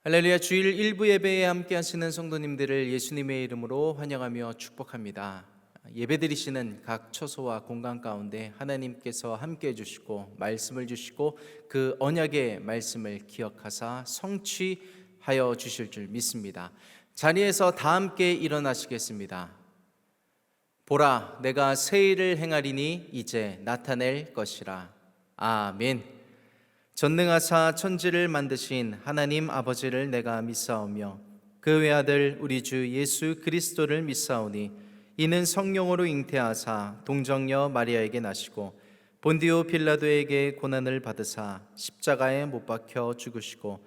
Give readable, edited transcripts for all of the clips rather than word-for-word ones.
할렐루야. 주일 일부 예배에 함께 하시는 성도님들을 예수님의 이름으로 환영하며 축복합니다. 예배드리시는 각 처소와 공간 가운데 하나님께서 함께 해주시고 말씀을 주시고 그 언약의 말씀을 기억하사 성취하여 주실 줄 믿습니다. 자리에서 다 함께 일어나시겠습니다. 보라, 내가 새 일을 행하리니 이제 나타낼 것이라. 아멘. 전능하사 천지를 만드신 하나님 아버지를 내가 믿사오며 그 외아들 우리 주 예수 그리스도를 믿사오니 이는 성령으로 잉태하사 동정녀 마리아에게 나시고 본디오 빌라도에게 고난을 받으사 십자가에 못 박혀 죽으시고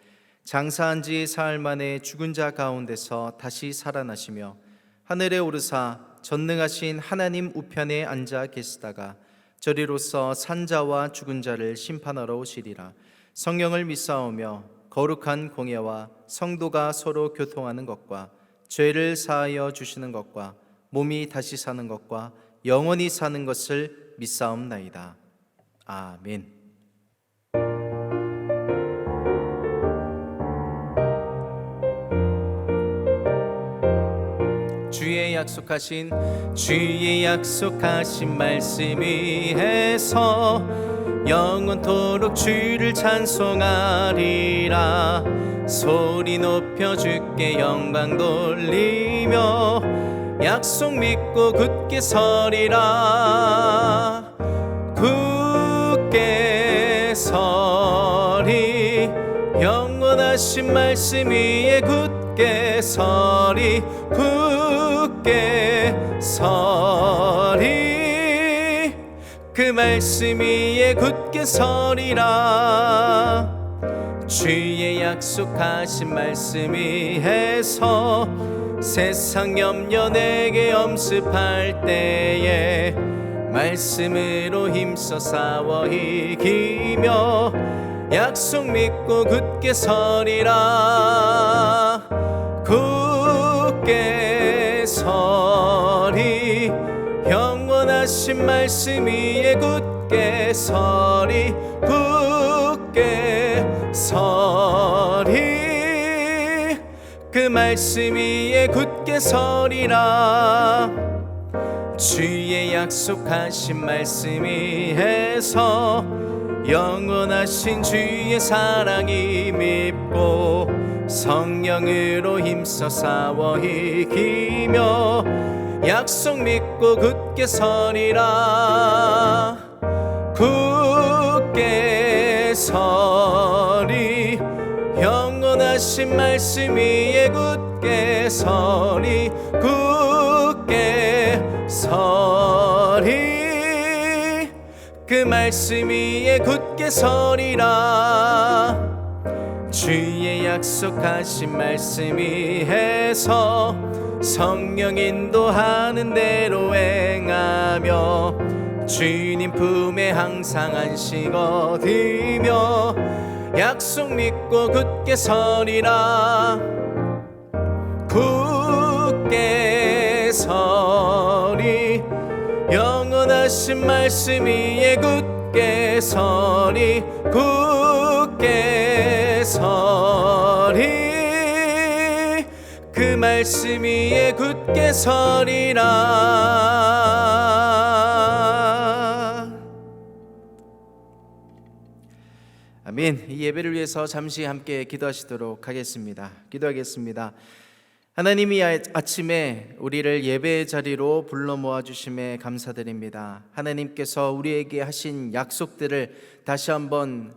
장사한 지 사흘 만에 죽은 자 가운데서 다시 살아나시며 하늘에 오르사 전능하신 하나님 우편에 앉아 계시다가 저리로서 산자와 죽은 자를 심판하러 오시리라. 성령을 믿사오며 거룩한 공예와 성도가 서로 교통하는 것과 죄를 사하여 주시는 것과 몸이 다시 사는 것과 영원히 사는 것을 믿사옵나이다. 아멘. 주의 약속하신 말씀 위에서 영원토록 주를 찬송하리라. 소리 높여 주께 영광 돌리며 약속 믿고 굳게 서리라. 굳게 서리 영원하신 말씀 위에 굳게 서리. 굳게 서리 그 말씀 위에 굳게 서리라. 주의 약속하신 말씀 위에서 세상 염려 내게 엄습할 때에 말씀으로 힘써 싸워 이기며 약속 믿고 굳게 서리라. 굳게 서리 영원하신 말씀 위에 굳게 서리. 굳게 서리 그 말씀 위에 굳게 서리라. 주의 약속하신 말씀 위에서 영원하신 주의 사랑이 밉고 성령으로 힘써 싸워 이기며 약속 믿고 굳게 서리라. 굳게 서리 영원하신 말씀 위에 굳게 서리. 굳게 서리 그 말씀 위에 굳게 서리라. 주의 약속하신 말씀 위에서 성령 인도하는 대로 행하며 주님 품에 항상 안식 얻으며 약속 믿고 굳게 서리라. 굳게 서리 영원하신 말씀 위에 굳게 서리. 굳게 서리 그 말씀 위에 굳게 서리라. 아멘. 이 예배를 위해서 잠시 함께 기도하시도록 하겠습니다. 기도하겠습니다. 하나님이 아침에 우리를 예배의 자리로 불러 모아주심에 감사드립니다. 하나님께서 우리에게 하신 약속들을 다시 한번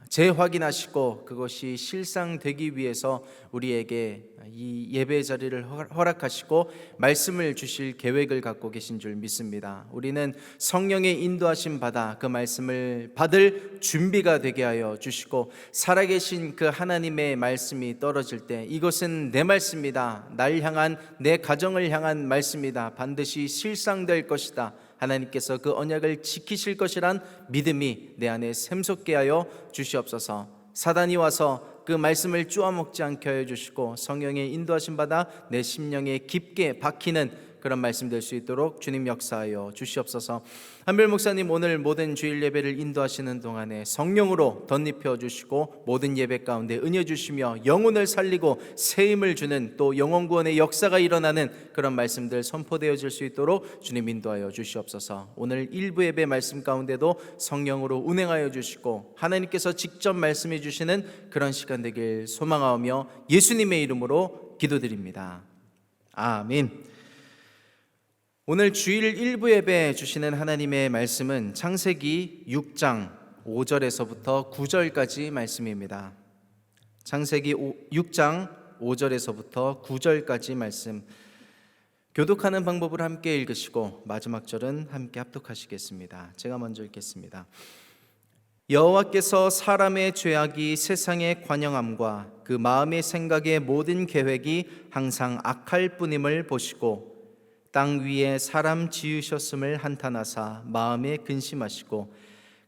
재확인하시고 그것이 실상되기 위해서 우리에게 이 예배의 자리를 허락하시고 말씀을 주실 계획을 갖고 계신 줄 믿습니다. 우리는 성령의 인도하심 받아 그 말씀을 받을 준비가 되게 하여 주시고 살아계신 그 하나님의 말씀이 떨어질 때 이것은 내 말씀이다, 날 향한 내 가정을 향한 말씀이다, 반드시 실상될 것이다, 하나님께서 그 언약을 지키실 것이란 믿음이 내 안에 샘솟게 하여 주시옵소서. 사단이 와서 그 말씀을 쪼아먹지 않게 하여 주시고 성령의 인도하심 받아 내 심령에 깊게 박히는 그런 말씀 될 수 있도록 주님 역사하여 주시옵소서. 한별 목사님 오늘 모든 주일 예배를 인도하시는 동안에 성령으로 덧입혀 주시고 모든 예배 가운데 은혜 주시며 영혼을 살리고 새 힘을 주는 또 영혼 구원의 역사가 일어나는 그런 말씀들 선포되어질 수 있도록 주님 인도하여 주시옵소서. 오늘 일부 예배 말씀 가운데도 성령으로 운행하여 주시고 하나님께서 직접 말씀해 주시는 그런 시간 되길 소망하며 예수님의 이름으로 기도드립니다. 아멘. 오늘 주일 일부 예배 주시는 하나님의 말씀은 창세기 6장 5절에서부터 9절까지 말씀입니다. 창세기 6장 5절에서부터 9절까지 말씀, 교독하는 방법을 함께 읽으시고 마지막 절은 함께 합독하시겠습니다. 제가 먼저 읽겠습니다. 여호와께서 사람의 죄악이 세상의 관영함과 그 마음의 생각의 모든 계획이 항상 악할 뿐임을 보시고 땅 위에 사람 지으셨음을 한탄하사 마음에 근심하시고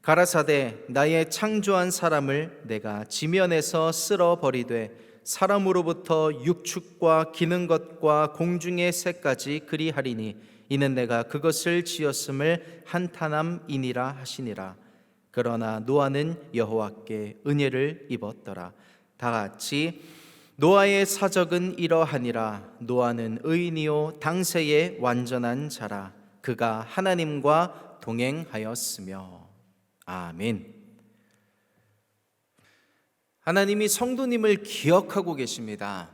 가라사대 나의 창조한 사람을 내가 지면에서 쓸어버리되 사람으로부터 육축과 기는 것과 공중의 새까지 그리하리니 이는 내가 그것을 지었음을 한탄함이니라 하시니라. 그러나 노아는 여호와께 은혜를 입었더라. 다 같이 노아의 사적은 이러하니라. 노아는 의인이요 당세의 완전한 자라. 그가 하나님과 동행하였으며. 아멘. 하나님이 성도님을 기억하고 계십니다.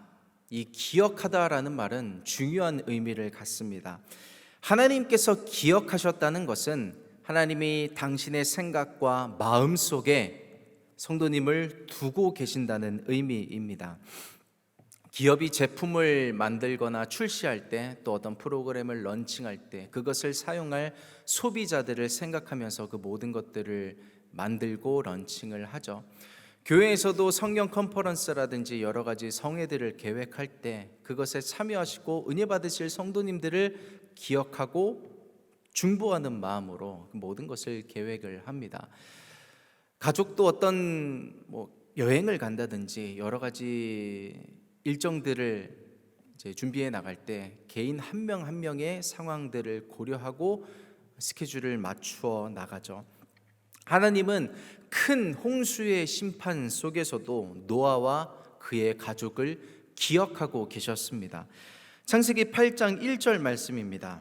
이 기억하다라는 말은 중요한 의미를 갖습니다. 하나님께서 기억하셨다는 것은 하나님이 당신의 생각과 마음 속에 성도님을 두고 계신다는 의미입니다. 기업이 제품을 만들거나 출시할 때, 또 어떤 프로그램을 런칭할 때 그것을 사용할 소비자들을 생각하면서 그 모든 것들을 만들고 런칭을 하죠. 교회에서도 성경 컨퍼런스라든지 여러 가지 성회들을 계획할 때 그것에 참여하시고 은혜 받으실 성도님들을 기억하고 중보하는 마음으로 모든 것을 계획을 합니다. 가족도 어떤 여행을 간다든지 여러 가지 일정들을 이제 준비해 나갈 때 개인 한 명 한 명의 상황들을 고려하고 스케줄을 맞추어 나가죠. 하나님은 큰 홍수의 심판 속에서도 노아와 그의 가족을 기억하고 계셨습니다. 창세기 8장 1절 말씀입니다.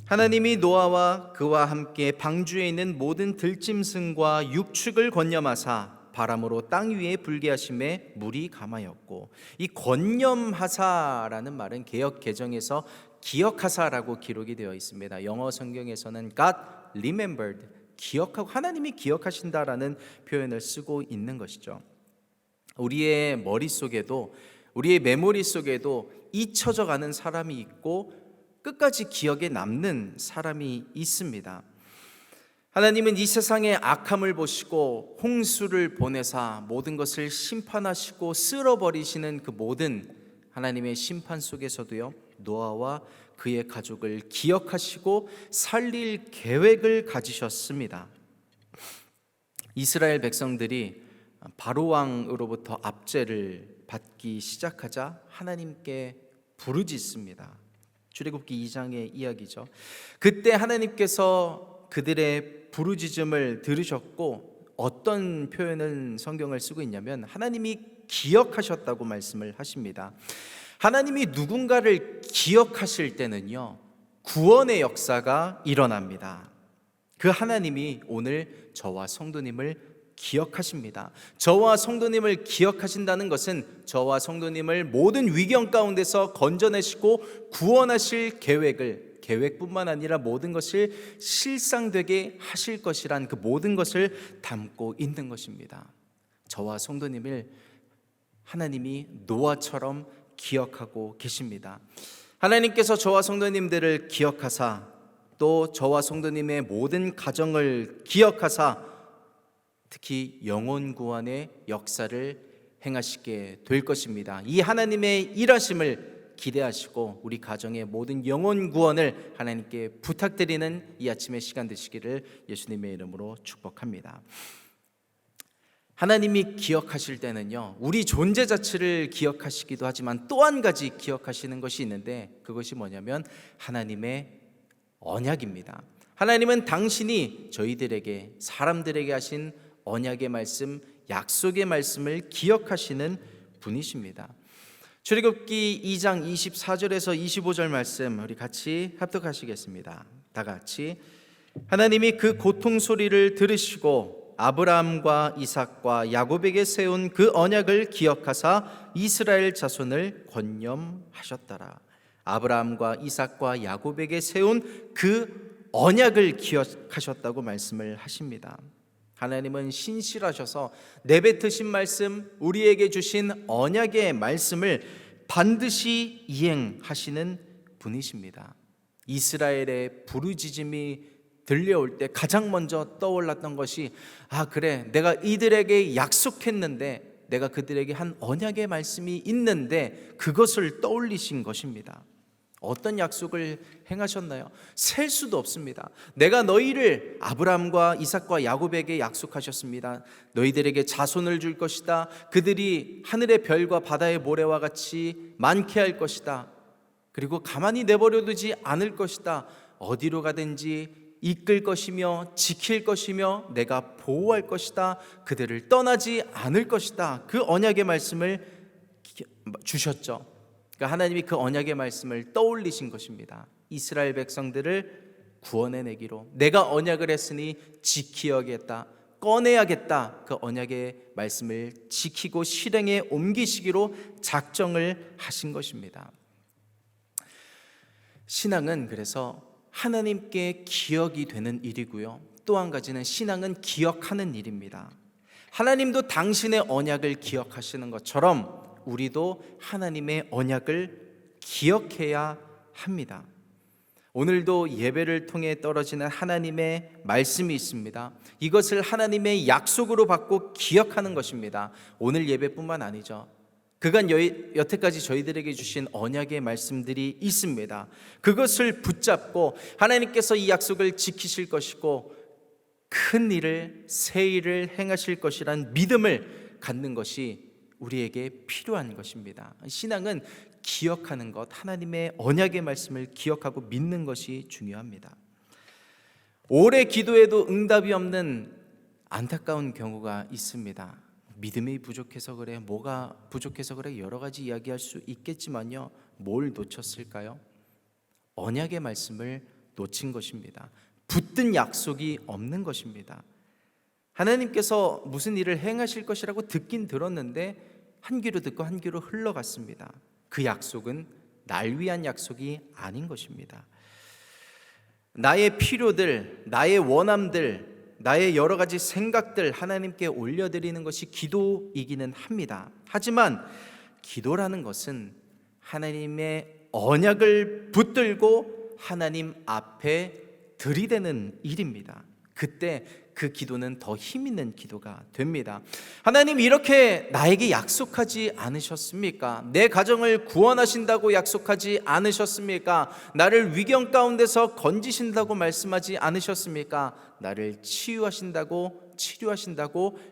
하나님이 노아와 그와 함께 방주에 있는 모든 들짐승과 육축을 권념하사 바람으로 땅 위에 불게 하심에 물이 감하였고, 이 권념하사라는 말은 개역 개정에서 기억하사라고 기록이 되어 있습니다. 영어 성경에서는 God remembered, 기억하고 하나님이 기억하신다라는 표현을 쓰고 있는 것이죠. 우리의 머릿속에도 우리의 메모리 속에도 잊혀져 가는 사람이 있고 끝까지 기억에 남는 사람이 있습니다. 하나님은 이 세상의 악함을 보시고 홍수를 보내사 모든 것을 심판하시고 쓸어버리시는 그 모든 하나님의 심판 속에서도요, 노아와 그의 가족을 기억하시고 살릴 계획을 가지셨습니다. 이스라엘 백성들이 바로 왕으로부터 압제를 받기 시작하자 하나님께 부르짖습니다. 출애굽기 2장의 이야기죠. 그때 하나님께서 그들의 부르짖음을 들으셨고, 어떤 표현을 성경을 쓰고 있냐면 하나님이 기억하셨다고 말씀을 하십니다. 하나님이 누군가를 기억하실 때는요, 구원의 역사가 일어납니다. 그 하나님이 오늘 저와 성도님을 기억하십니다. 저와 성도님을 기억하신다는 것은 저와 성도님을 모든 위경 가운데서 건져내시고 구원하실 계획뿐만 아니라 모든 것을 실상되게 하실 것이란 그 모든 것을 담고 있는 것입니다. 저와 성도님을 하나님이 노아처럼 기억하고 계십니다. 하나님께서 저와 성도님들을 기억하사 또 저와 성도님의 모든 가정을 기억하사 특히 영혼 구원의 역사를 행하시게 될 것입니다. 이 하나님의 일하심을 기대하시고 우리 가정의 모든 영혼 구원을 하나님께 부탁드리는 이 아침의 시간 되시기를 예수님의 이름으로 축복합니다. 하나님이 기억하실 때는요, 우리 존재 자체를 기억하시기도 하지만 또 한 가지 기억하시는 것이 있는데, 그것이 뭐냐면 하나님의 언약입니다. 하나님은 당신이 저희들에게, 사람들에게 하신 언약의 말씀, 약속의 말씀을 기억하시는 분이십니다. 출애굽기 2장 24절에서 25절 말씀 우리 같이 합독하시겠습니다. 다 같이. 하나님이 그 고통 소리를 들으시고 아브라함과 이삭과 야곱에게 세운 그 언약을 기억하사 이스라엘 자손을 권념하셨더라. 아브라함과 이삭과 야곱에게 세운 그 언약을 기억하셨다고 말씀을 하십니다. 하나님은 신실하셔서 내뱉으신 말씀, 우리에게 주신 언약의 말씀을 반드시 이행하시는 분이십니다. 이스라엘의 부르짖음이 들려올 때 가장 먼저 떠올랐던 것이, 그래, 내가 이들에게 약속했는데, 내가 그들에게 한 언약의 말씀이 있는데 그것을 떠올리신 것입니다. 어떤 약속을 행하셨나요? 셀 수도 없습니다. 내가 너희를, 아브라함과 이삭과 야곱에게 약속하셨습니다. 너희들에게 자손을 줄 것이다. 그들이 하늘의 별과 바다의 모래와 같이 많게 할 것이다. 그리고 가만히 내버려 두지 않을 것이다. 어디로 가든지 이끌 것이며 지킬 것이며 내가 보호할 것이다. 그들을 떠나지 않을 것이다. 그 언약의 말씀을 주셨죠. 그러니까 하나님이 그 언약의 말씀을 떠올리신 것입니다. 이스라엘 백성들을 구원해내기로, 내가 언약을 했으니 지키어야겠다, 꺼내야겠다. 그 언약의 말씀을 지키고 실행에 옮기시기로 작정을 하신 것입니다. 신앙은 그래서 하나님께 기억이 되는 일이고요, 또 한 가지는 신앙은 기억하는 일입니다. 하나님도 당신의 언약을 기억하시는 것처럼 우리도 하나님의 언약을 기억해야 합니다. 오늘도 예배를 통해 떨어지는 하나님의 말씀이 있습니다. 이것을 하나님의 약속으로 받고 기억하는 것입니다. 오늘 예배뿐만 아니죠. 그간 여태까지 저희들에게 주신 언약의 말씀들이 있습니다. 그것을 붙잡고 하나님께서 이 약속을 지키실 것이고 큰 일을, 새 일을 행하실 것이란 믿음을 갖는 것이 우리에게 필요한 것입니다. 신앙은 기억하는 것, 하나님의 언약의 말씀을 기억하고 믿는 것이 중요합니다. 오래 기도해도 응답이 없는 안타까운 경우가 있습니다. 믿음이 부족해서 그래, 뭐가 부족해서 그래, 여러 가지 이야기할 수 있겠지만요, 뭘 놓쳤을까요? 언약의 말씀을 놓친 것입니다. 붙든 약속이 없는 것입니다. 하나님께서 무슨 일을 행하실 것이라고 듣긴 들었는데 한 귀로 듣고 한 귀로 흘러갔습니다. 그 약속은 날 위한 약속이 아닌 것입니다. 나의 필요들, 나의 원함들, 나의 여러 가지 생각들 하나님께 올려드리는 것이 기도이기는 합니다. 하지만 기도라는 것은 하나님의 언약을 붙들고 하나님 앞에 들이대는 일입니다. 그때 그 기도는 더 힘 있는 기도가 됩니다. 하나님, 이렇게 나에게 약속하지 않으셨습니까? 내 가정을 구원하신다고 약속하지 않으셨습니까? 나를 위경 가운데서 건지신다고 말씀하지 않으셨습니까? 나를 치료하신다고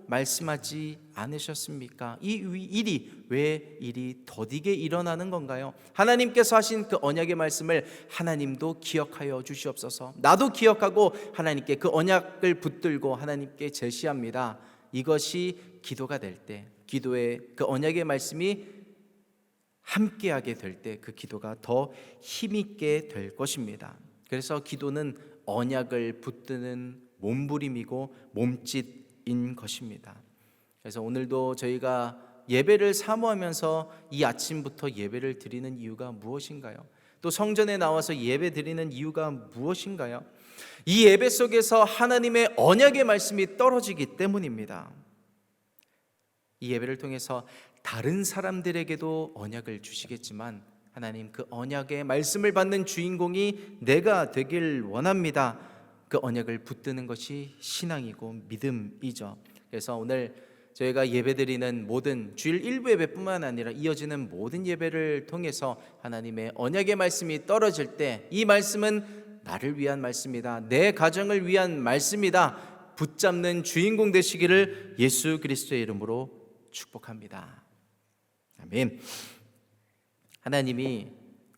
말씀하지 않으셨습니까? 이 일이 왜 일이 더디게 일어나는 건가요? 하나님께서 하신 그 언약의 말씀을 하나님도 기억하여 주시옵소서. 나도 기억하고 하나님께 그 언약을 붙들고 하나님께 제시합니다. 이것이 기도가 될 때, 기도의 그 언약의 말씀이 함께하게 될 때 그 기도가 더 힘있게 될 것입니다. 그래서 기도는 언약을 붙드는 몸부림이고 몸짓인 것입니다. 그래서 오늘도 저희가 예배를 사모하면서 이 아침부터 예배를 드리는 이유가 무엇인가요? 또 성전에 나와서 예배 드리는 이유가 무엇인가요? 이 예배 속에서 하나님의 언약의 말씀이 떨어지기 때문입니다. 이 예배를 통해서 다른 사람들에게도 언약을 주시겠지만 하나님, 그 언약의 말씀을 받는 주인공이 내가 되길 원합니다. 그 언약을 붙드는 것이 신앙이고 믿음이죠. 그래서 오늘 저희가 예배드리는 모든 주일 일부 예배뿐만 아니라 이어지는 모든 예배를 통해서 하나님의 언약의 말씀이 떨어질 때 이 말씀은 나를 위한 말씀이다, 내 가정을 위한 말씀이다, 붙잡는 주인공 되시기를 예수 그리스도의 이름으로 축복합니다. 아멘. 하나님이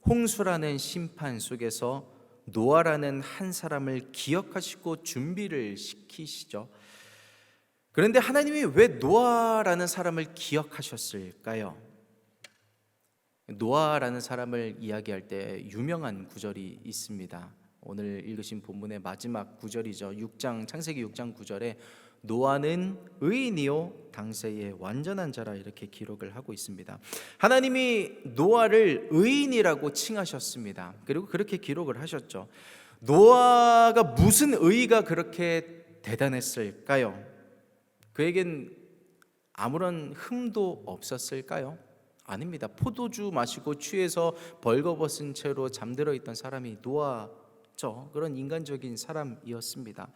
홍수라는 심판 속에서 노아라는 한 사람을 기억하시고 준비를 시키시죠. 그런데 하나님이 왜 노아라는 사람을 기억하셨을까요? 노아라는 사람을 이야기할 때 유명한 구절이 있습니다. 오늘 읽으신 본문의 마지막 구절이죠. 창세기 6장 9절에 노아는 의인이요 당세의 완전한 자라 이렇게 기록을 하고 있습니다. 하나님이 노아를 의인이라고 칭하셨습니다. 그리고 그렇게 기록을 하셨죠. 노아가 무슨 의의가 그렇게 대단했을까요? 그에겐 아무런 흠도 없었을까요? 아닙니다. 포도주 마시고 취해서 벌거벗은 채로 잠들어 있던 사람이 노아죠. 그런 인간적인 사람이었습니다.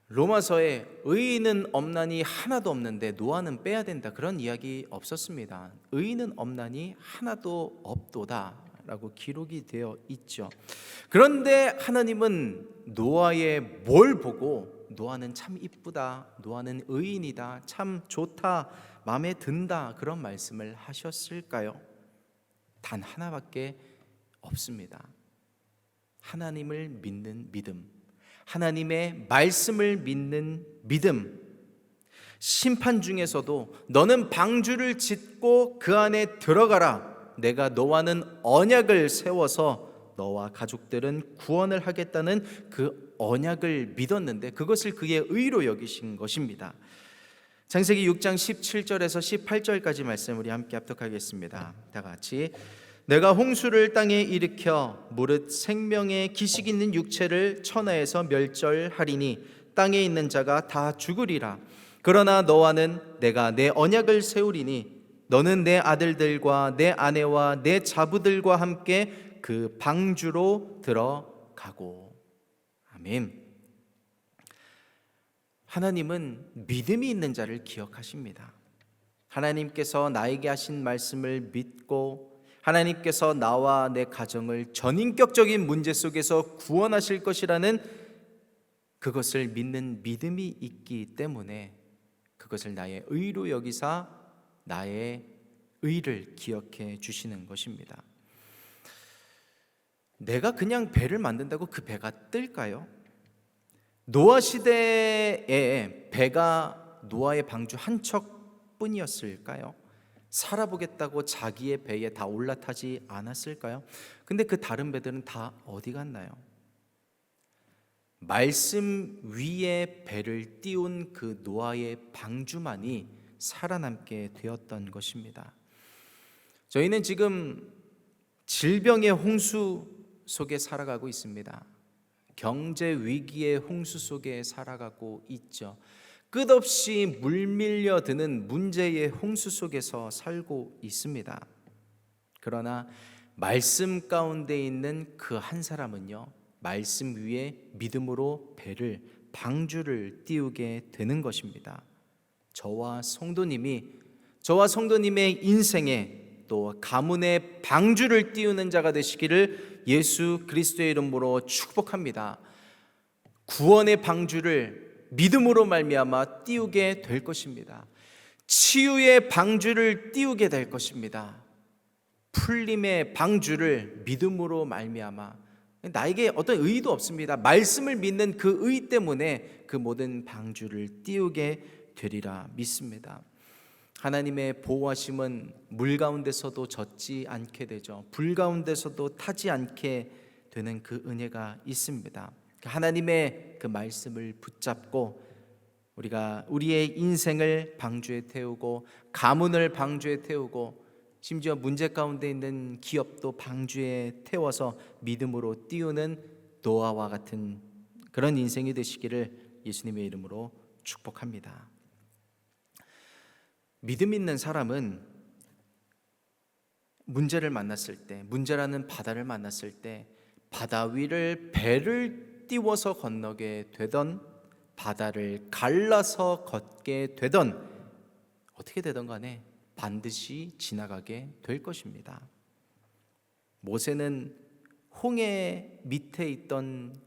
로마서에 의인은 없나니 하나도 없는데 노아는 빼야 된다, 그런 이야기 없었습니다. 의인은 없나니 하나도 없도다 라고 기록이 되어 있죠. 그런데 하나님은 노아의 뭘 보고 노아는 참 이쁘다, 노아는 의인이다, 참 좋다, 마음에 든다, 그런 말씀을 하셨을까요? 단 하나밖에 없습니다. 하나님을 믿는 믿음, 하나님의 말씀을 믿는 믿음. 심판 중에서도 너는 방주를 짓고 그 안에 들어가라, 내가 너와는 언약을 세워서 너와 가족들은 구원을 하겠다는 그 언약을 믿었는데 그것을 그의 의로 여기신 것입니다. 창세기 6장 17절에서 18절까지 말씀 우리 함께 합독하겠습니다. 다 같이. 내가 홍수를 땅에 일으켜 무릇 생명의 기식 있는 육체를 천하에서 멸절하리니 땅에 있는 자가 다 죽으리라. 그러나 너와는 내가 내 언약을 세우리니 너는 내 아들들과 내 아내와 내 자부들과 함께 그 방주로 들어가고. 아멘. 하나님은 믿음이 있는 자를 기억하십니다. 하나님께서 나에게 하신 말씀을 믿고 하나님께서 나와 내 가정을 전인격적인 문제 속에서 구원하실 것이라는 그것을 믿는 믿음이 있기 때문에 그것을 나의 의로 여기사 나의 의를 기억해 주시는 것입니다. 내가 그냥 배를 만든다고 그 배가 뜰까요? 노아 시대에 배가 노아의 방주 한 척뿐이었을까요? 살아보겠다고 자기의 배에 다 올라타지 않았을까요? 근데 그 다른 배들은 다 어디 갔나요? 말씀 위에 배를 띄운 그 노아의 방주만이 살아남게 되었던 것입니다. 저희는 지금 질병의 홍수 속에 살아가고 있습니다. 경제 위기의 홍수 속에 살아가고 있죠. 끝없이 물밀려드는 문제의 홍수 속에서 살고 있습니다. 그러나 말씀 가운데 있는 그 한 사람은요, 말씀 위에 믿음으로 배를, 방주를 띄우게 되는 것입니다. 저와 성도님의 인생에 또 가문의 방주를 띄우는 자가 되시기를 예수 그리스도의 이름으로 축복합니다. 구원의 방주를 믿음으로 말미암아 띄우게 될 것입니다. 치유의 방주를 띄우게 될 것입니다. 풀림의 방주를 믿음으로 말미암아, 나에게 어떤 의의도 없습니다. 말씀을 믿는 그 의의 때문에 그 모든 방주를 띄우게 되리라 믿습니다. 하나님의 보호하심은 물 가운데서도 젖지 않게 되죠. 불 가운데서도 타지 않게 되는 그 은혜가 있습니다. 하나님의 그 말씀을 붙잡고 우리가 우리의 인생을 방주에 태우고 가문을 방주에 태우고 심지어 문제 가운데 있는 기업도 방주에 태워서 믿음으로 띄우는 노아와 같은 그런 인생이 되시기를 예수님의 이름으로 축복합니다. 믿음 있는 사람은 문제를 만났을 때, 문제라는 바다를 만났을 때 바다 위를 배를 띄워서 건너게 되던, 바다를 갈라서 걷게 되던, 어떻게 되던 간에 반드시 지나가게 될 것입니다. 모세는 홍해 밑에 있던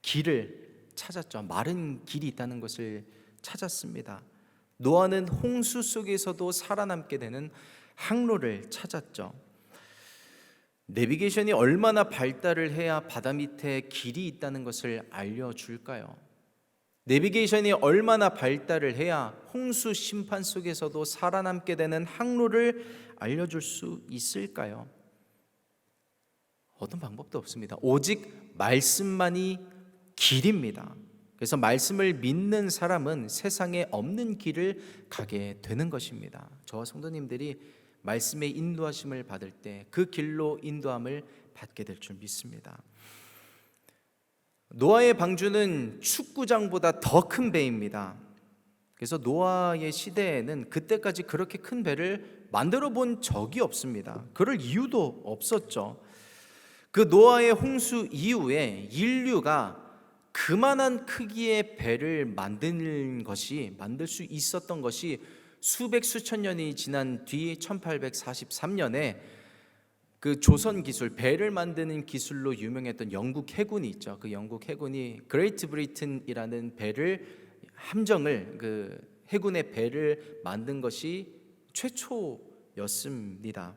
길을 찾았죠. 마른 길이 있다는 것을 찾았습니다. 노아는 홍수 속에서도 살아남게 되는 항로를 찾았죠. 내비게이션이 얼마나 발달을 해야 바다 밑에 길이 있다는 것을 알려줄까요? 내비게이션이 얼마나 발달을 해야 홍수 심판 속에서도 살아남게 되는 항로를 알려줄 수 있을까요? 어떤 방법도 없습니다. 오직 말씀만이 길입니다. 그래서 말씀을 믿는 사람은 세상에 없는 길을 가게 되는 것입니다. 저와 성도님들이 말씀의 인도하심을 받을 때 그 길로 인도함을 받게 될 줄 믿습니다. 노아의 방주는 축구장보다 더 큰 배입니다. 그래서 노아의 시대에는 그때까지 그렇게 큰 배를 만들어 본 적이 없습니다. 그럴 이유도 없었죠. 그 노아의 홍수 이후에 인류가 그만한 크기의 배를 만들 수 있었던 것이 수백 수천 년이 지난 뒤 1843년에 그 조선 기술, 배를 만드는 기술로 유명했던 영국 해군이 있죠. 그 영국 해군이 그레이트 브리튼이라는 함정을, 그 해군의 배를 만든 것이 최초였습니다.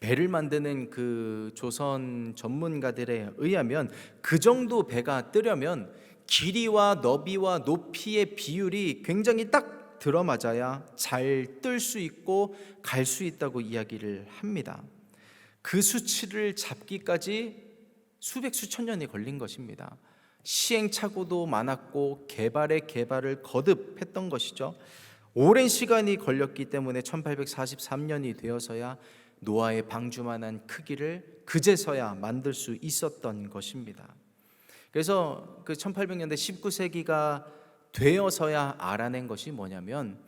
배를 만드는 그 조선 전문가들에 의하면 그 정도 배가 뜨려면 길이와 너비와 높이의 비율이 굉장히 딱 들어맞아야 잘 뜰 수 있고 갈 수 있다고 이야기를 합니다. 그 수치를 잡기까지 수백 수천 년이 걸린 것입니다. 시행착오도 많았고 개발을 거듭했던 것이죠. 오랜 시간이 걸렸기 때문에 1843년이 되어서야 노아의 방주만한 크기를 그제서야 만들 수 있었던 것입니다. 그래서 그 1800년대 19세기가 되어서야 알아낸 것이 뭐냐면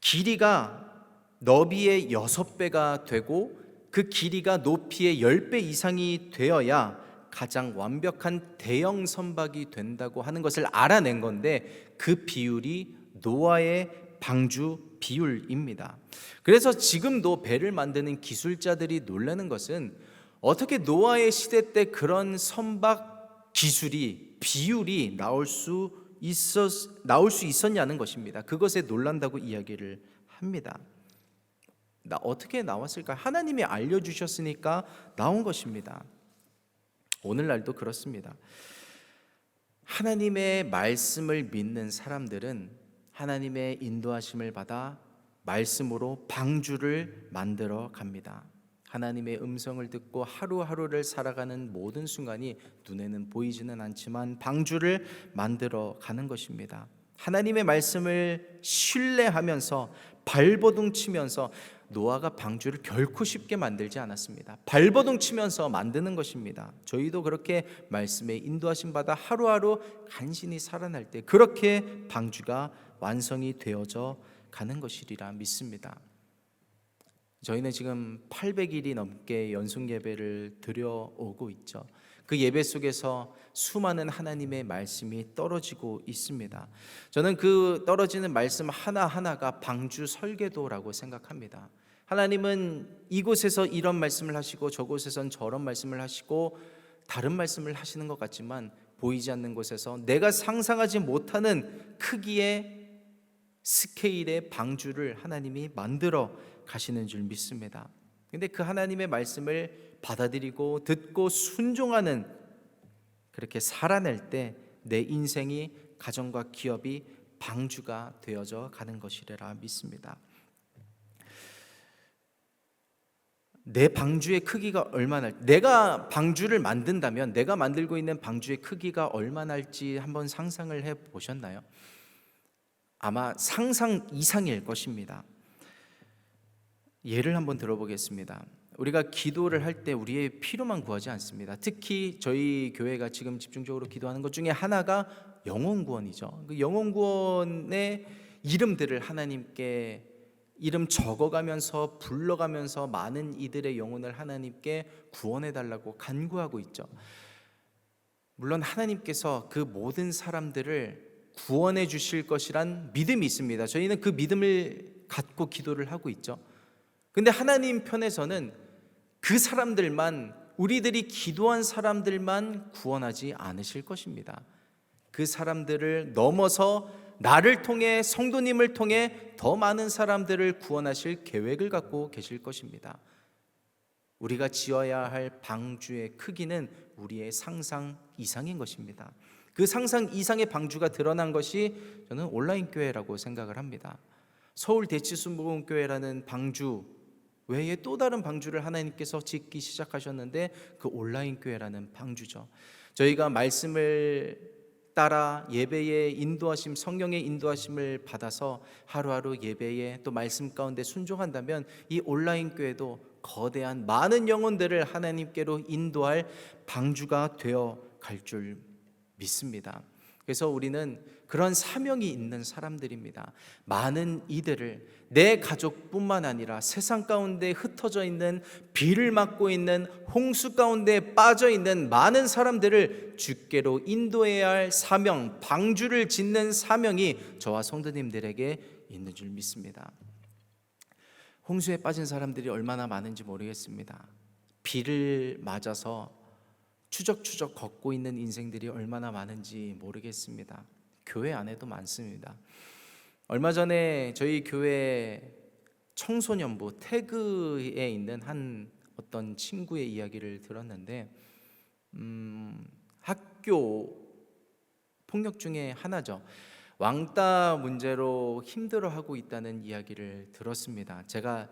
길이가 너비의 6배가 되고 그 길이가 높이의 10배 이상이 되어야 가장 완벽한 대형 선박이 된다고 하는 것을 알아낸 건데 그 비율이 노아의 방주 비율입니다. 그래서 지금도 배를 만드는 기술자들이 놀라는 것은 어떻게 노아의 시대 때 그런 선박 기술이 비율이 나올 수 있었냐는 것입니다. 그것에 놀란다고 이야기를 합니다. 어떻게 나왔을까? 하나님이 알려주셨으니까 나온 것입니다. 오늘날도 그렇습니다. 하나님의 말씀을 믿는 사람들은 하나님의 인도하심을 받아 말씀으로 방주를 만들어 갑니다. 하나님의 음성을 듣고 하루하루를 살아가는 모든 순간이 눈에는 보이지는 않지만 방주를 만들어 가는 것입니다. 하나님의 말씀을 신뢰하면서 발버둥 치면서 노아가 방주를 결코 쉽게 만들지 않았습니다. 발버둥 치면서 만드는 것입니다. 저희도 그렇게 말씀에 인도하심 받아 하루하루 간신히 살아날 때 그렇게 방주가 완성이 되어져 가는 것이리라 믿습니다. 저희는 지금 800일이 넘게 연속 예배를 드려오고 있죠. 그 예배 속에서 수많은 하나님의 말씀이 떨어지고 있습니다. 저는 그 떨어지는 말씀 하나하나가 방주 설계도라고 생각합니다. 하나님은 이곳에서 이런 말씀을 하시고 저곳에선 저런 말씀을 하시고 다른 말씀을 하시는 것 같지만 보이지 않는 곳에서 내가 상상하지 못하는 크기의 스케일의 방주를 하나님이 만들어 가시는 줄 믿습니다. 근데 그 하나님의 말씀을 받아들이고 듣고 순종하는, 그렇게 살아낼 때 내 인생이, 가정과 기업이 방주가 되어져 가는 것이라 믿습니다. 내 방주의 크기가 얼마나, 내가 방주를 만든다면 내가 만들고 있는 방주의 크기가 얼마나일지 한번 상상을 해 보셨나요? 아마 상상 이상일 것입니다. 예를 한번 들어보겠습니다. 우리가 기도를 할 때 우리의 필요만 구하지 않습니다. 특히 저희 교회가 지금 집중적으로 기도하는 것 중에 하나가 영혼 구원이죠. 그 영혼 구원의 이름들을 하나님께 이름 적어가면서 불러가면서 많은 이들의 영혼을 하나님께 구원해 달라고 간구하고 있죠. 물론 하나님께서 그 모든 사람들을 구원해 주실 것이란 믿음이 있습니다. 저희는 그 믿음을 갖고 기도를 하고 있죠. 근데 하나님 편에서는 그 사람들만, 우리들이 기도한 사람들만 구원하지 않으실 것입니다. 그 사람들을 넘어서 나를 통해, 성도님을 통해 더 많은 사람들을 구원하실 계획을 갖고 계실 것입니다. 우리가 지어야 할 방주의 크기는 우리의 상상 이상인 것입니다. 그 상상 이상의 방주가 드러난 것이 저는 온라인 교회라고 생각을 합니다. 서울 대치순복음교회라는 방주 외에 또 다른 방주를 하나님께서 짓기 시작하셨는데 그 온라인 교회라는 방주죠. 저희가 말씀을 따라 예배의 인도하심, 성령의 인도하심을 받아서 하루하루 예배에 또 말씀 가운데 순종한다면 이 온라인 교회도 거대한 많은 영혼들을 하나님께로 인도할 방주가 되어 갈 줄 믿습니다. 그래서 우리는 그런 사명이 있는 사람들입니다. 많은 이들을, 내 가족뿐만 아니라 세상 가운데 흩어져 있는, 비를 맞고 있는, 홍수 가운데 빠져 있는 많은 사람들을 주께로 인도해야 할 사명, 방주를 짓는 사명이 저와 성도님들에게 있는 줄 믿습니다. 홍수에 빠진 사람들이 얼마나 많은지 모르겠습니다. 비를 맞아서 추적추적 걷고 있는 인생들이 얼마나 많은지 모르겠습니다. 교회 안에도 많습니다. 얼마 전에 저희 교회 청소년부 태그에 있는 한 어떤 친구의 이야기를 들었는데 학교 폭력 중에 하나죠. 왕따 문제로 힘들어하고 있다는 이야기를 들었습니다. 제가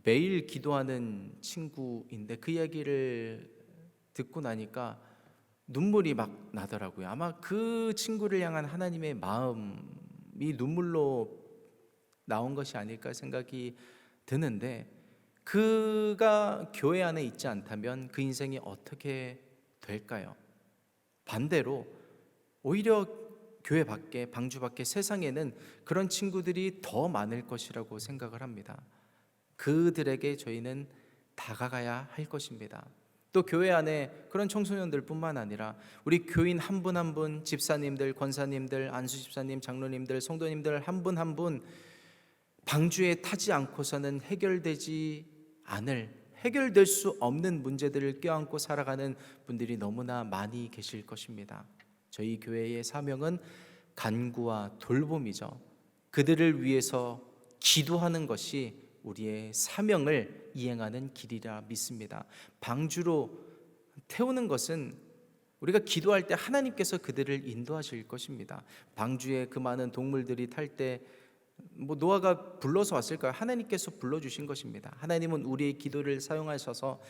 매일 기도하는 친구인데 그 이야기를 듣고 나니까 눈물이 막 나더라고요. 아마 그 친구를 향한 하나님의 마음이 눈물로 나온 것이 아닐까 생각이 드는데, 그가 교회 안에 있지 않다면 그 인생이 어떻게 될까요? 반대로 오히려 교회 밖에, 방주 밖에 세상에는 그런 친구들이 더 많을 것이라고 생각을 합니다. 그들에게 저희는 다가가야 할 것입니다. 또 교회 안에 그런 청소년들뿐만 아니라 우리 교인 한 분 한 분, 집사님들, 권사님들, 안수 집사님, 장로님들, 성도님들 한 분 한 분 방주에 타지 않고서는 해결되지 않을, 해결될 수 없는 문제들을 껴안고 살아가는 분들이 너무나 많이 계실 것입니다. 저희 교회의 사명은 간구와 돌봄이죠. 그들을 위해서 기도하는 것이 우리의 사명을 이행하는 길이라 믿습니다. 방주로 태우는 것은 우리가 기도할 때 하나님께서 그들을 인도하실 것입니다. 방주에 그 많은 동물들이 탈 때 노아가 불러서 왔을까요? 하나님께서 불러주신 것입니다. 하나님은 우리의 기도를 사용하셔서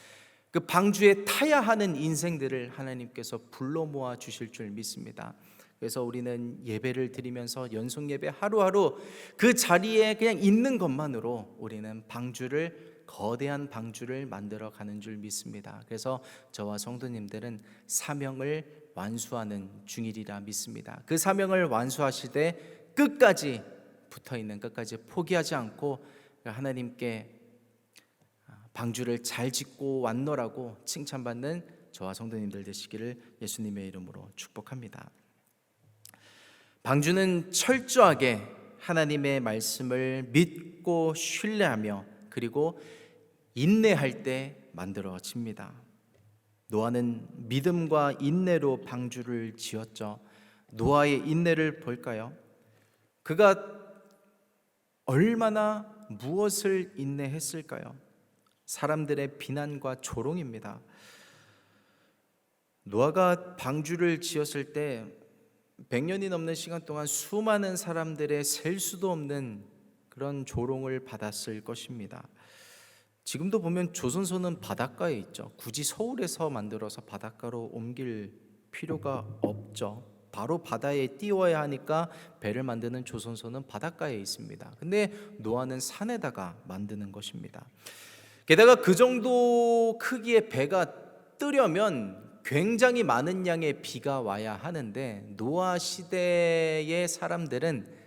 그 방주에 타야 하는 인생들을 하나님께서 불러 모아 주실 줄 믿습니다. 그래서 우리는 예배를 드리면서 연속 예배 하루하루 그 자리에 그냥 있는 것만으로 우리는 방주를, 거대한 방주를 만들어 가는 줄 믿습니다. 그래서 저와 성도님들은 사명을 완수하는 중일이라 믿습니다. 그 사명을 완수하시되 끝까지 붙어있는, 끝까지 포기하지 않고 하나님께 방주를 잘 짓고 왔노라고 칭찬받는 저와 성도님들 되시기를 예수님의 이름으로 축복합니다. 방주는 철저하게 하나님의 말씀을 믿고 신뢰하며 그리고 인내할 때 만들어집니다. 노아는 믿음과 인내로 방주를 지었죠. 노아의 인내를 볼까요? 그가 얼마나 무엇을 인내했을까요? 사람들의 비난과 조롱입니다. 노아가 방주를 지었을 때 100년이 넘는 시간 동안 수많은 사람들의 셀 수도 없는 그런 조롱을 받았을 것입니다. 지금도 보면 조선소는 바닷가에 있죠. 굳이 서울에서 만들어서 바닷가로 옮길 필요가 없죠. 바로 바다에 띄워야 하니까 배를 만드는 조선소는 바닷가에 있습니다. 근데 노아는 산에다가 만드는 것입니다. 게다가 그 정도 크기의 배가 뜨려면 굉장히 많은 양의 비가 와야 하는데 노아 시대의 사람들은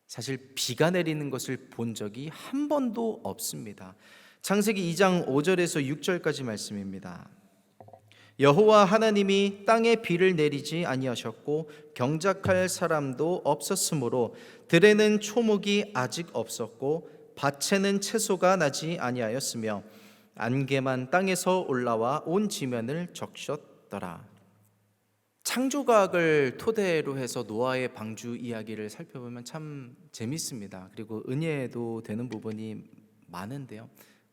사실 비가 내리는 것을 본 적이 한 번도 없습니다. 창세기 2장 5절에서 6절까지 말씀입니다. 여호와 하나님이 땅에 비를 내리지 아니하셨고 경작할 사람도 없었으므로 들에는 초목이 아직 없었고 밭에는 채소가 나지 아니하였으며 안개만 땅에서 올라와 온 지면을 적셨더라. 창조과학을 토대로 해서 노아의 방주 이야기를 살펴보면 참 재밌습니다. 그리고 은혜도 되는 부분이 많은데요.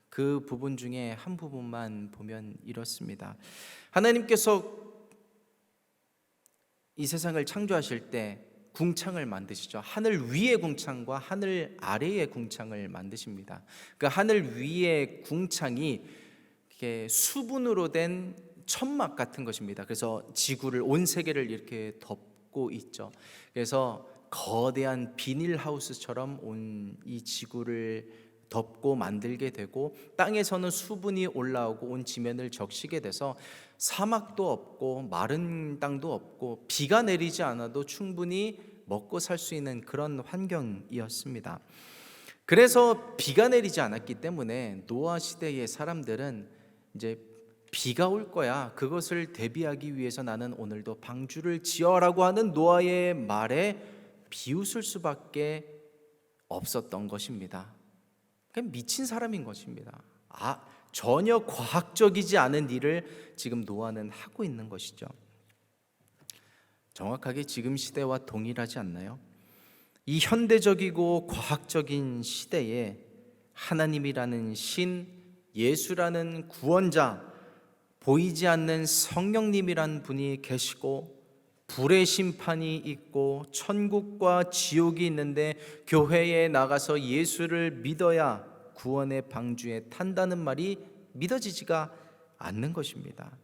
그 부분 중에 한 부분만 보면 이렇습니다. 하나님께서 이 세상을 창조하실 때 궁창을 만드시죠. 하늘 위의 궁창과 하늘 아래의 궁창을 만드십니다. 그 하늘 위의 궁창이 이렇게 수분으로 된 천막 같은 것입니다. 그래서 지구를, 온 세계를 이렇게 덮고 있죠. 그래서 거대한 비닐하우스처럼 온 이 지구를 덮고 만들게 되고, 땅에서는 수분이 올라오고 온 지면을 적시게 돼서 사막도 없고 마른 땅도 없고 비가 내리지 않아도 충분히 먹고 살 수 있는 그런 환경이었습니다. 그래서 비가 내리지 않았기 때문에 노아 시대의 사람들은 이제 비가 올 거야, 그것을 대비하기 위해서 나는 오늘도 방주를 지어라고 하는 노아의 말에 비웃을 수밖에 없었던 것입니다. 그냥 미친 사람인 것입니다. 전혀 과학적이지 않은 일을 지금 노아는 하고 있는 것이죠. 정확하게 지금 시대와 동일하지 않나요? 이 현대적이고 과학적인 시대에 하나님이라는 신, 예수라는 구원자, 보이지 않는 성령님이란 분이 계시고 불의 심판이 있고 천국과 지옥이 있는데 교회에 나가서 예수를 믿어야 구원의 방주에 탄다는 말이 믿어지지가 않는 것입니다.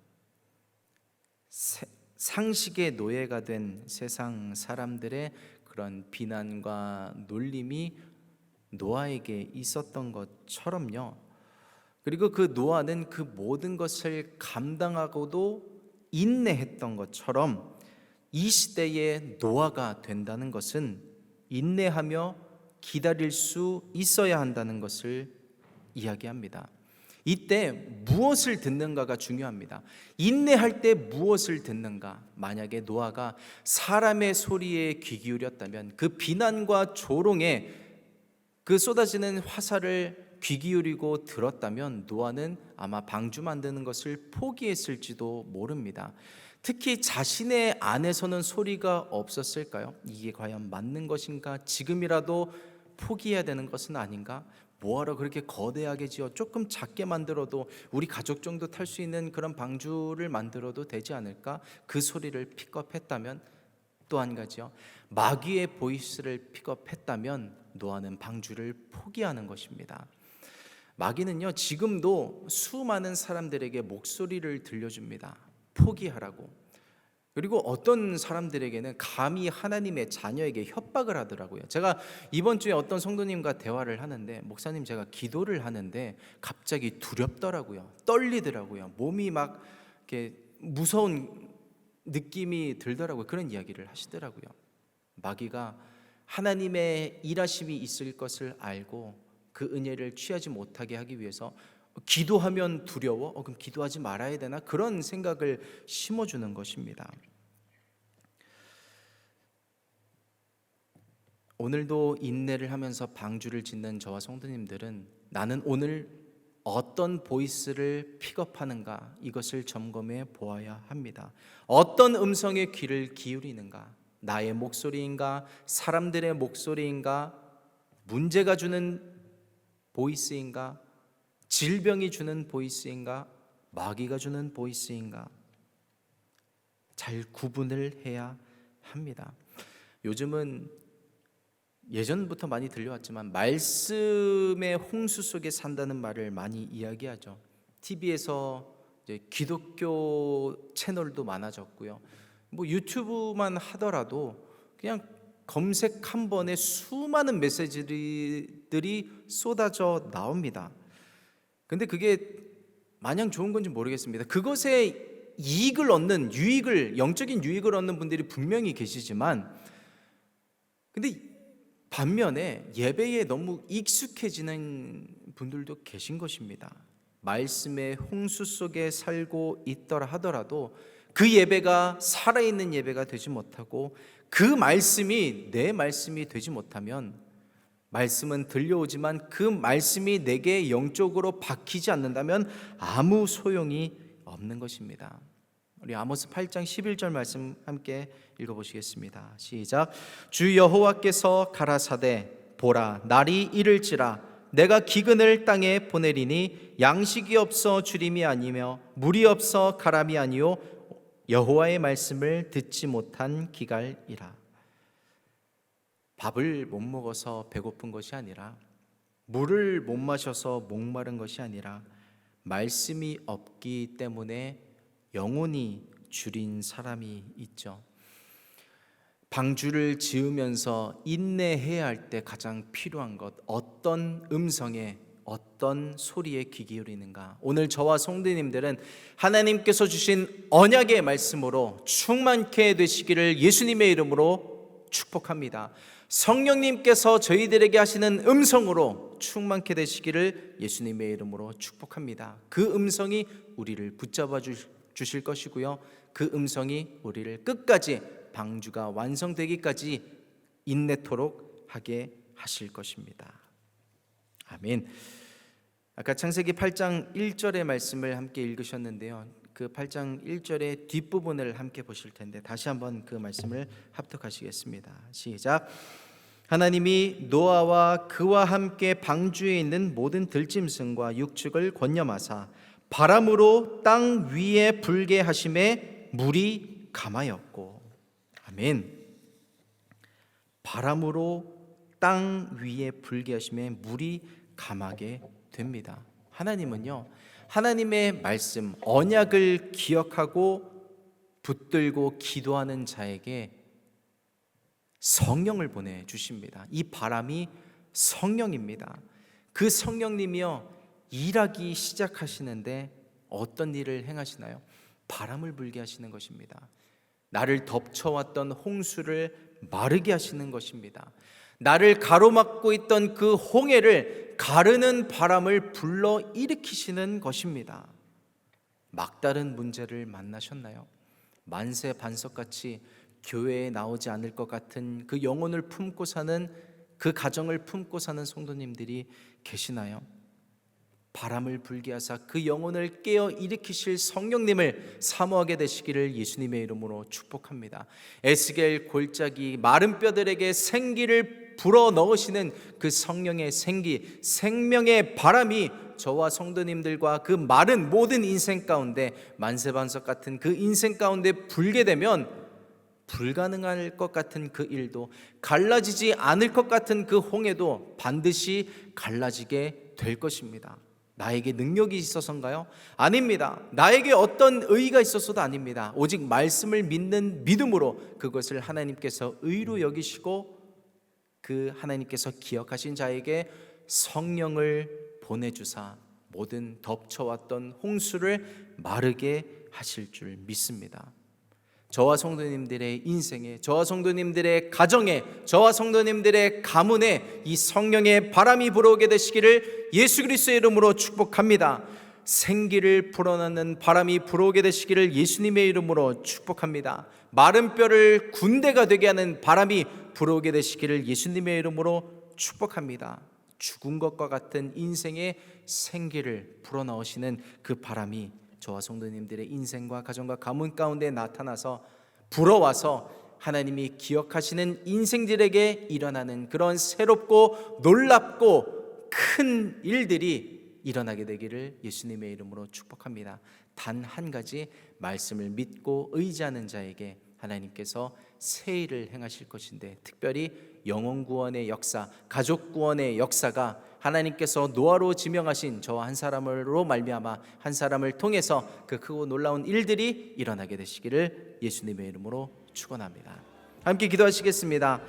상식의 노예가 된 세상 사람들의 그런 비난과 놀림이 노아에게 있었던 것처럼요. 그리고 그 노아는 그 모든 것을 감당하고도 인내했던 것처럼 이 시대에 노아가 된다는 것은 인내하며 기다릴 수 있어야 한다는 것을 이야기합니다. 이때 무엇을 듣는가가 중요합니다. 인내할 때 무엇을 듣는가? 만약에 노아가 사람의 소리에 귀 기울였다면, 그 비난과 조롱에, 그 쏟아지는 화살을 귀 기울이고 들었다면 노아는 아마 방주 만드는 것을 포기했을지도 모릅니다. 특히 자신의 안에서는 소리가 없었을까요? 이게 과연 맞는 것인가? 지금이라도 포기해야 되는 것은 아닌가? 뭐하러 그렇게 거대하게 지어 조금 작게 만들어도 우리 가족 정도 탈 수 있는 그런 방주를 만들어도 되지 않을까? 그 소리를 픽업했다면, 또 한 가지요, 마귀의 보이스를 픽업했다면 노아는 방주를 포기하는 것입니다. 마귀는요, 지금도 수많은 사람들에게 목소리를 들려줍니다. 포기하라고. 그리고 어떤 사람들에게는 감히 하나님의 자녀에게 협박을 하더라고요. 제가 이번 주에 어떤 성도님과 대화를 하는데, 목사님, 제가 기도를 하는데 갑자기 두렵더라고요. 떨리더라고요. 몸이 막 이렇게 무서운 느낌이 들더라고요. 그런 이야기를 하시더라고요. 마귀가 하나님의 일하심이 있을 것을 알고 그 은혜를 취하지 못하게 하기 위해서 기도하면 두려워? 그럼 기도하지 말아야 되나? 그런 생각을 심어주는 것입니다. 오늘도 인내를 하면서 방주를 짓는 저와 성도님들은 나는 오늘 어떤 보이스를 픽업하는가, 이것을 점검해 보아야 합니다. 어떤 음성에 귀를 기울이는가? 나의 목소리인가? 사람들의 목소리인가? 문제가 주는 보이스인가? 질병이 주는 보이스인가? 마귀가 주는 보이스인가? 잘 구분을 해야 합니다. 요즘은 예전부터 많이 들려왔지만 말씀의 홍수 속에 산다는 말을 많이 이야기하죠. TV에서 이제 기독교 채널도 많아졌고요. 뭐 유튜브만 하더라도 그냥 검색 한 번에 수많은 메시지들이 쏟아져 나옵니다. 근데 그게 마냥 좋은 건지 모르겠습니다. 그것에 이익을 얻는, 영적인 유익을 얻는 분들이 분명히 계시지만, 근데 반면에 예배에 너무 익숙해지는 분들도 계신 것입니다. 말씀의 홍수 속에 살고 있더라 하더라도 그 예배가 살아있는 예배가 되지 못하고, 그 말씀이 내 말씀이 되지 못하면, 말씀은 들려오지만 그 말씀이 내게 영적으로 박히지 않는다면 아무 소용이 없는 것입니다. 우리 아모스 8장 11절 말씀 함께 읽어보시겠습니다. 시작. 주 여호와께서 가라사대 보라 날이 이를지라 내가 기근을 땅에 보내리니 양식이 없어 주림이 아니며 물이 없어 가람이 아니요 여호와의 말씀을 듣지 못한 기갈이라. 밥을 못 먹어서 배고픈 것이 아니라, 물을 못 마셔서 목마른 것이 아니라, 말씀이 없기 때문에 영혼이 줄인 사람이 있죠. 방주를 지으면서 인내해야 할 때 가장 필요한 것, 어떤 음성에, 어떤 소리에 귀 기울이는가. 오늘 저와 성도님들은 하나님께서 주신 언약의 말씀으로 충만케 되시기를 예수님의 이름으로 축복합니다. 성령님께서 저희들에게 하시는 음성으로 충만케 되시기를 예수님의 이름으로 축복합니다. 그 음성이 우리를 붙잡아 주실 것이고요, 그 음성이 우리를 끝까지 방주가 완성되기까지 인내토록 하게 하실 것입니다. 아멘. 아까 창세기 8장 1절의 말씀을 함께 읽으셨는데요, 그 8장 1절의 뒷부분을 함께 보실 텐데 다시 한번 그 말씀을 합독하시겠습니다. 시작. 하나님이 노아와 그와 함께 방주에 있는 모든 들짐승과 육축을 권념하사 바람으로 땅 위에 불게 하심에 물이 감하였고. 아멘. 바람으로 땅 위에 불게 하심에 물이 감하게 됩니다. 하나님은요, 하나님의 말씀, 언약을 기억하고 붙들고 기도하는 자에게 성령을 보내주십니다. 이 바람이 성령입니다. 그 성령님이요, 일하기 시작하시는데 어떤 일을 행하시나요? 바람을 불게 하시는 것입니다. 나를 덮쳐왔던 홍수를 마르게 하시는 것입니다. 나를 가로막고 있던 그 홍해를 가르는 바람을 불러 일으키시는 것입니다. 막다른 문제를 만나셨나요? 만세 반석같이 교회에 나오지 않을 것 같은 그 영혼을 품고 사는, 그 가정을 품고 사는 성도님들이 계시나요? 바람을 불게 하사 그 영혼을 깨어 일으키실 성령님을 사모하게 되시기를 예수님의 이름으로 축복합니다. 에스겔 골짜기 마른 뼈들에게 생기를 불어넣으시는 그 성령의 생기, 생명의 바람이 저와 성도님들과 그 마른 모든 인생 가운데, 만세반석 같은 그 인생 가운데 불게 되면 불가능할 것 같은 그 일도, 갈라지지 않을 것 같은 그 홍해도 반드시 갈라지게 될 것입니다. 나에게 능력이 있어서인가요? 아닙니다. 나에게 어떤 의의가 있어서도 아닙니다. 오직 말씀을 믿는 믿음으로 그것을 하나님께서 의로 여기시고 그 하나님께서 기억하신 자에게 성령을 보내주사 모든 덮쳐왔던 홍수를 마르게 하실 줄 믿습니다. 저와 성도님들의 인생에, 저와 성도님들의 가정에, 저와 성도님들의 가문에 이 성령의 바람이 불어오게 되시기를 예수 그리스도의 이름으로 축복합니다. 생기를 불어넣는 바람이 불어오게 되시기를 예수님의 이름으로 축복합니다. 마른 뼈를 군대가 되게 하는 바람이 불어오게 되시기를 예수님의 이름으로 축복합니다. 죽은 것과 같은 인생의 생기를 불어넣으시는 그 바람이 저와 성도님들의 인생과 가정과 가문 가운데 나타나서 불어와서 하나님이 기억하시는 인생들에게 일어나는 그런 새롭고 놀랍고 큰 일들이 일어나게 되기를 예수님의 이름으로 축복합니다. 단 한 가지, 말씀을 믿고 의지하는 자에게 하나님께서 새 일을 행하실 것인데, 특별히 영혼 구원의 역사, 가족 구원의 역사가 하나님께서 노아로 지명하신 저와 한 사람으로 말미암아 한 사람을 통해서 그 크고 놀라운 일들이 일어나게 되시기를 예수님의 이름으로 축원합니다. 함께 기도하시겠습니다.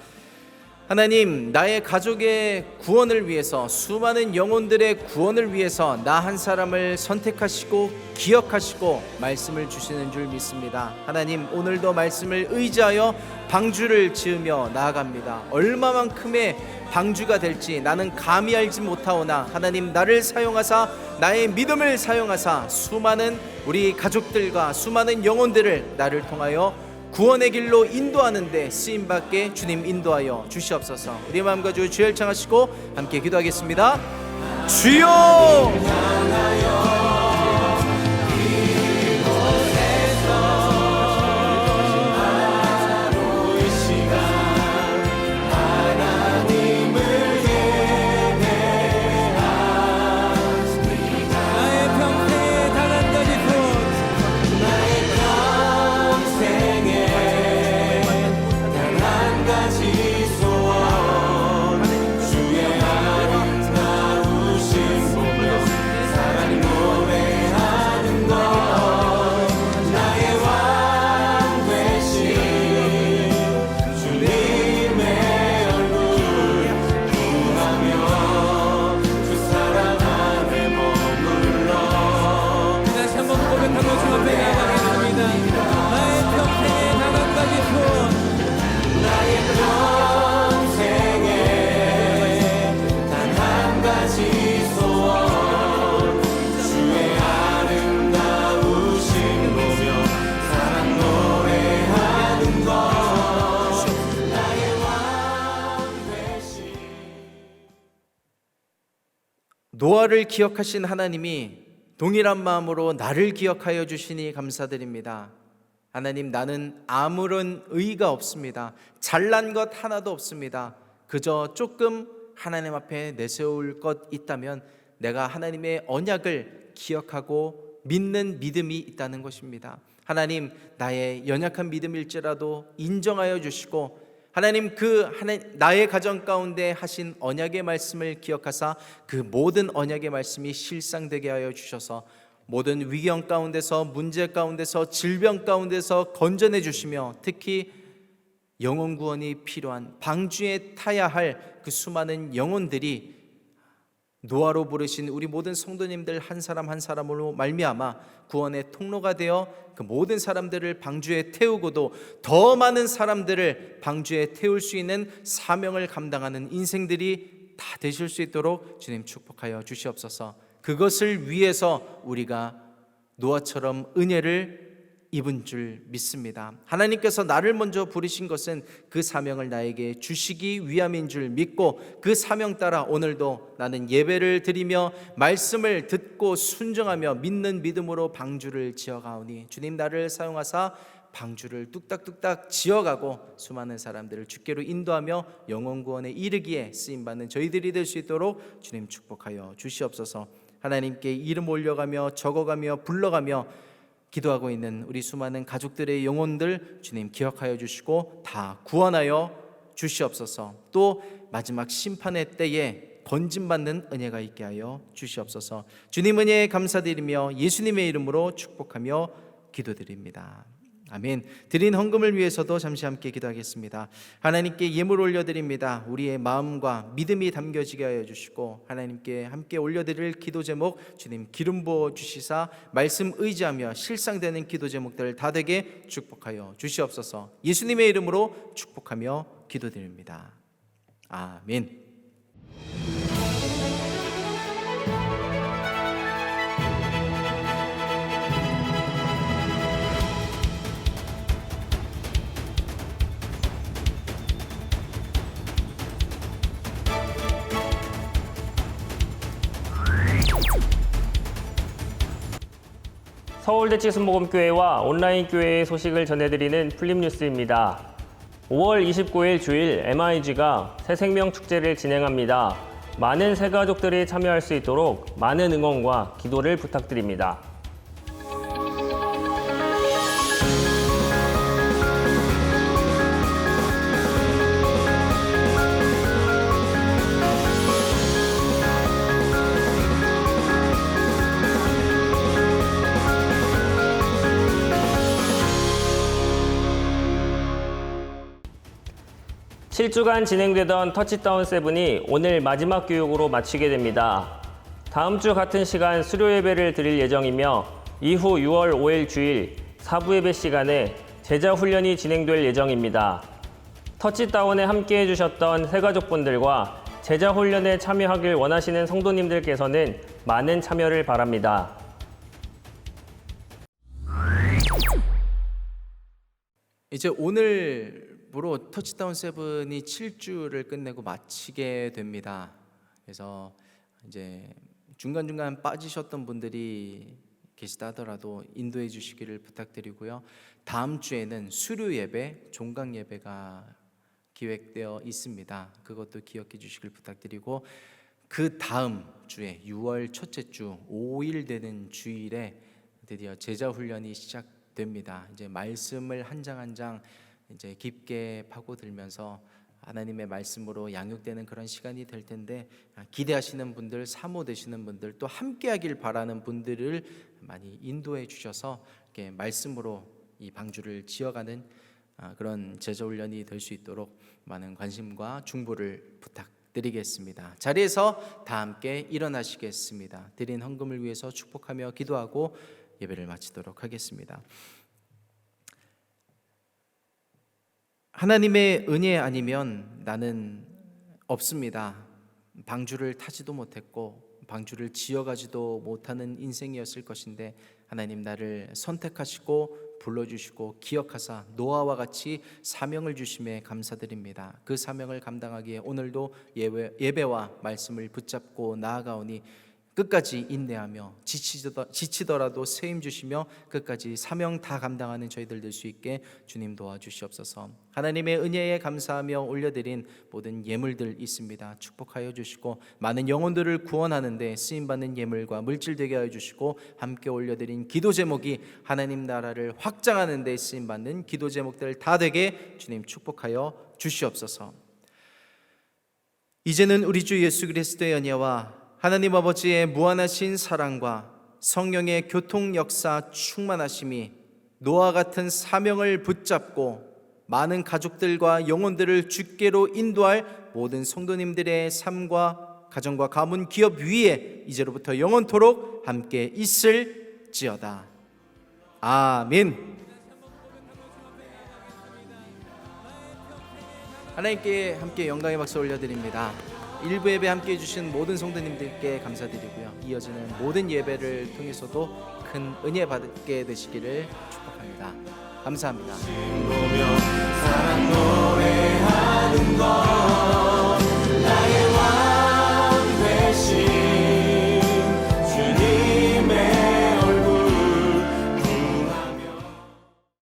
하나님, 나의 가족의 구원을 위해서, 수많은 영혼들의 구원을 위해서 나 한 사람을 선택하시고 기억하시고 말씀을 주시는 줄 믿습니다. 하나님, 오늘도 말씀을 의지하여 방주를 지으며 나아갑니다. 얼마만큼의 방주가 될지 나는 감히 알지 못하오나 하나님, 나를 사용하사, 나의 믿음을 사용하사 수많은 우리 가족들과 수많은 영혼들을 나를 통하여 구원의 길로 인도하는데 쓰임받게 주님 인도하여 주시옵소서. 우리 마음과 주 주여 청하시고 함께 기도하겠습니다. 주여! 노아를 기억하신 하나님이 동일한 마음으로 나를 기억하여 주시니 감사드립니다. 하나님, 나는 아무런 의의가 없습니다. 잘난 것 하나도 없습니다. 그저 조금 하나님 앞에 내세울 것 있다면 내가 하나님의 언약을 기억하고 믿는 믿음이 있다는 것입니다. 하나님, 나의 연약한 믿음일지라도 인정하여 주시고 하나님, 나의 가정 가운데 하신 언약의 말씀을 기억하사 그 모든 언약의 말씀이 실상되게 하여 주셔서 모든 위경 가운데서, 문제 가운데서, 질병 가운데서 건져내 주시며 특히 영혼 구원이 필요한 방주에 타야 할 그 수많은 영혼들이 노아로 부르신 우리 모든 성도님들 한 사람 한 사람으로 말미암아 구원의 통로가 되어 그 모든 사람들을 방주에 태우고도 더 많은 사람들을 방주에 태울 수 있는 사명을 감당하는 인생들이 다 되실 수 있도록 주님 축복하여 주시옵소서. 그것을 위해서 우리가 노아처럼 은혜를 입은 줄 믿습니다. 하나님께서 나를 먼저 부르신 것은 그 사명을 나에게 주시기 위함인 줄 믿고 그 사명 따라 오늘도 나는 예배를 드리며 말씀을 듣고 순종하며 믿는 믿음으로 방주를 지어가오니 주님, 나를 사용하사 방주를 뚝딱뚝딱 지어가고 수많은 사람들을 주께로 인도하며 영혼 구원에 이르기에 쓰임받는 저희들이 될 수 있도록 주님 축복하여 주시옵소서. 하나님께 이름 올려가며 적어가며 불러가며 기도하고 있는 우리 수많은 가족들의 영혼들 주님 기억하여 주시고 다 구원하여 주시옵소서. 또 마지막 심판의 때에 건짐받는 은혜가 있게 하여 주시옵소서. 주님 은혜에 감사드리며 예수님의 이름으로 축복하며 기도드립니다. 아멘. 드린 헌금을 위해서도 잠시 함께 기도하겠습니다. 하나님께 예물 올려드립니다. 우리의 마음과 믿음이 담겨지게 하여 주시고 하나님께 함께 올려드릴 기도 제목 주님 기름 부어 주시사 말씀 의지하며 실상되는 기도 제목들 다 되게 축복하여 주시옵소서. 예수님의 이름으로 축복하며 기도드립니다. 아멘. 서울대치 순복음교회와 온라인 교회의 소식을 전해드리는 풀림뉴스입니다. 5월 29일 주일 MIG가 새생명 축제를 진행합니다. 많은 새가족들이 참여할 수 있도록 많은 응원과 기도를 부탁드립니다. (7주간) 진행되던 터치다운 세븐이 오늘 마지막 교육으로 마치게 됩니다. 다음 주 같은 시간 수료 예배를 드릴 예정이며 이후 6월 5일 주일 사부 예배 시간에 제자 훈련이 진행될 예정입니다. 터치다운에 함께해 주셨던 새가족분들과 제자 훈련에 참여하길 원하시는 성도님들께서는 많은 참여를 바랍니다. 이제 오늘부로 터치다운 세븐이 7주를 끝내고 마치게 됩니다. 그래서 이제 중간중간 빠지셨던 분들이 계시다 하더라도 인도해 주시기를 부탁드리고요. 다음 주에는 수료 예배, 종강 예배가 기획되어 있습니다. 그것도 기억해 주시길 부탁드리고 그 다음 주에 6월 첫째 주 5일 되는 주일에 드디어 제자 훈련이 시작됩니다. 이제 말씀을 한 장 한 장 이제 깊게 파고들면서 하나님의 말씀으로 양육되는 그런 시간이 될 텐데 기대하시는 분들, 사모되시는 분들, 또 함께하길 바라는 분들을 많이 인도해 주셔서 이렇게 말씀으로 이 방주를 지어가는 그런 제자 훈련이 될 수 있도록 많은 관심과 중보를 부탁드리겠습니다. 자리에서 다 함께 일어나시겠습니다. 드린 헌금을 위해서 축복하며 기도하고 예배를 마치도록 하겠습니다. 하나님의 은혜 아니면 나는 없습니다. 방주를 타지도 못했고 방주를 지어가지도 못하는 인생이었을 것인데 하나님 나를 선택하시고 불러주시고 기억하사 노아와 같이 사명을 주심에 감사드립니다. 그 사명을 감당하기에 오늘도 예배와 말씀을 붙잡고 나아가오니 끝까지 인내하며 지치더라도 세임 주시며 끝까지 사명 다 감당하는 저희들 될 수 있게 주님 도와주시옵소서. 하나님의 은혜에 감사하며 올려드린 모든 예물들 있습니다. 축복하여 주시고 많은 영혼들을 구원하는데 쓰임받는 예물과 물질 되게 하여 주시고 함께 올려드린 기도 제목이 하나님 나라를 확장하는 데 쓰임받는 기도 제목들 다 되게 주님 축복하여 주시옵소서. 이제는 우리 주 예수 그리스도의 은혜와 하나님 아버지의 무한하신 사랑과 성령의 교통 역사 충만하심이 노아 같은 사명을 붙잡고 많은 가족들과 영혼들을 주께로 인도할 모든 성도님들의 삶과 가정과 가문 기업 위에 이제로부터 영원토록 함께 있을지어다. 아멘. 하나님께 함께 영광의 박수 올려드립니다. 일부 예배 함께 해주신 모든 성도님들께 감사드리고요. 이어지는 모든 예배를 통해서도 큰 은혜 받게 되시기를 축복합니다. 감사합니다. 사랑 노래하는 것